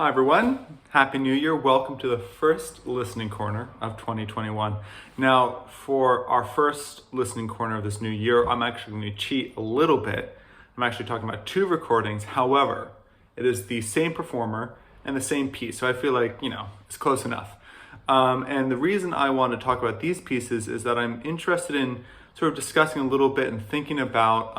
Hi everyone, Happy New Year. Welcome to the first listening corner of 2021. Now, for our first listening corner of this new year, I'm actually going to cheat a little bit. I'm actually talking about two recordings. However, it is the same performer and the same piece. So I feel like, it's close enough. And the reason I want to talk about these pieces is that I'm interested in sort of discussing a little bit and thinking about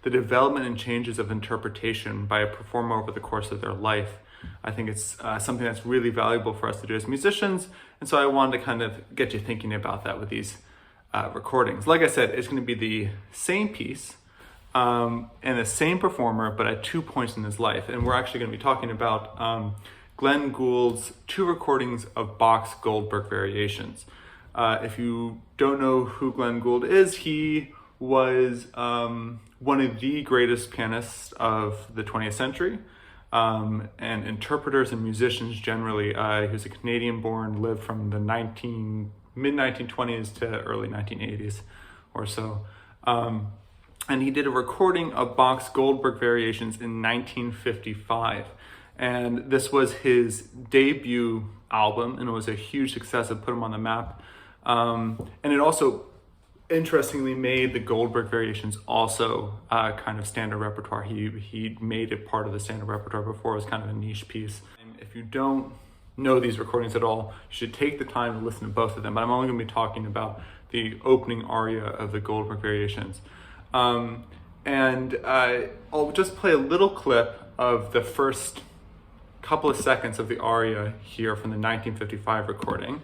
the development and changes of interpretation by a performer over the course of their life. I think it's something that's really valuable for us to do as musicians. And so I wanted to kind of get you thinking about that with these recordings. Like I said, it's going to be the same piece and the same performer, but at 2 points in his life. And we're actually going to be talking about Glenn Gould's two recordings of Bach's Goldberg variations. If you don't know who Glenn Gould is, he was one of the greatest pianists of the 20th century. And interpreters and musicians generally. He was a Canadian-born, lived from the mid-1920s to early 1980s or so. And he did a recording of Bach's Goldberg variations in 1955. And this was his debut album, and it was a huge success. It put him on the map. And it also interestingly made the Goldberg variations also kind of standard repertoire. He made it part of the standard repertoire before. It was kind of a niche piece. And if you don't know these recordings at all, you should take the time to listen to both of them. But I'm only going to be talking about the opening aria of the Goldberg variations. I'll just play a little clip of the first couple of seconds of the aria here from the 1955 recording.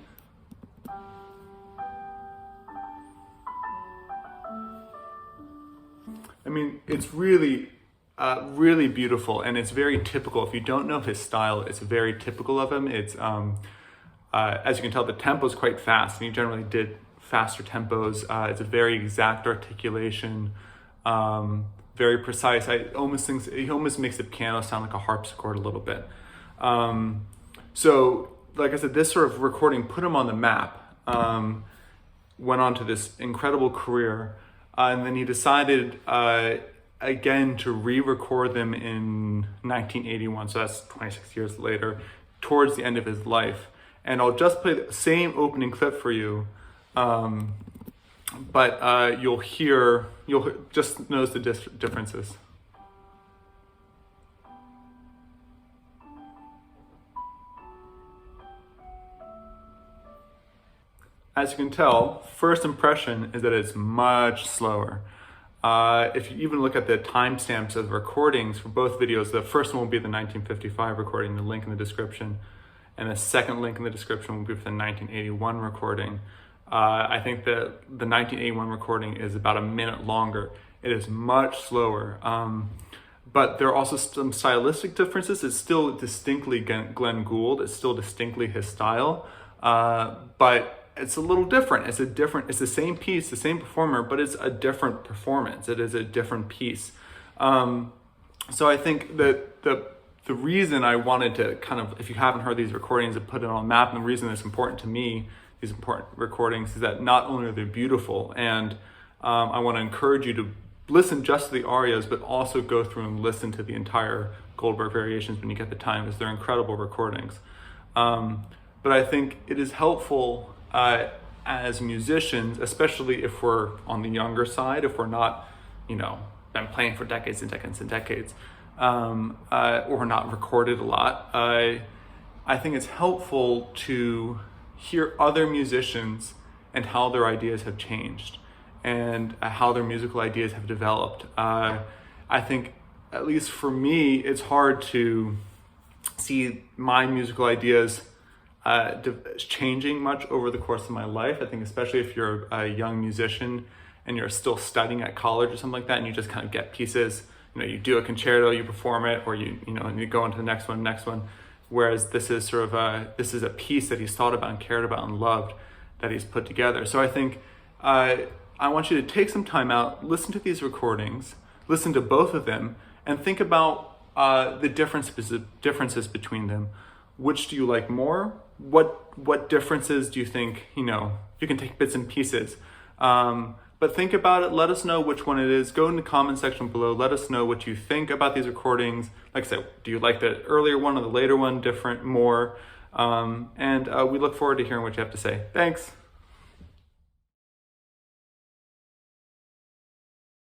I mean, it's really beautiful, and it's very typical. If you don't know his style, it's very typical of him. It's, as you can tell, the tempo is quite fast, and he generally did faster tempos. It's a very exact articulation, very precise. He almost makes the piano sound like a harpsichord a little bit. So, like I said, this sort of recording put him on the map, went on to this incredible career. And then he decided again to re-record them in 1981, so that's 26 years later, towards the end of his life. And I'll just play the same opening clip for you, but you'll just notice the differences. As you can tell, first impression is that it's much slower. If you even look at the timestamps of the recordings for both videos, the first one will be the 1955 recording, the link in the description, and the second link in the description will be for the 1981 recording. I think that the 1981 recording is about a minute longer. It is much slower, but there are also some stylistic differences. It's still distinctly Glenn Gould. It's still distinctly his style, but it's a little different. It's the same piece, the same performer, but it's a different performance. It is a different piece. So I think that the reason I wanted to kind of, if you haven't heard these recordings, and put it on a map, and the reason it's important to me, these important recordings, is that not only are they beautiful, and I want to encourage you to listen just to the arias, but also go through and listen to the entire Goldberg variations when you get the time, because they're incredible recordings. But I think it is helpful as musicians, especially if we're on the younger side, if we're not, been playing for decades and decades and decades, or not recorded a lot, I think it's helpful to hear other musicians and how their ideas have changed and how their musical ideas have developed. I think, at least for me, it's hard to see my musical ideas changing much over the course of my life. I think especially if you're a young musician and you're still studying at college or something like that, and you just kind of get pieces, you do a concerto, you perform it, or and you go into the next one. Whereas this is sort of a piece that he's thought about and cared about and loved, that he's put together. So I think I want you to take some time out, listen to these recordings, listen to both of them, and think about the differences between them. Which do you like more? What differences do you think, you can take bits and pieces, But think about it. Let us know which one it is. Go in the comment section below. Let us know what you think about these recordings. Like I said, do you like the earlier one or the later one different, more? And we look forward to hearing what you have to say. Thanks.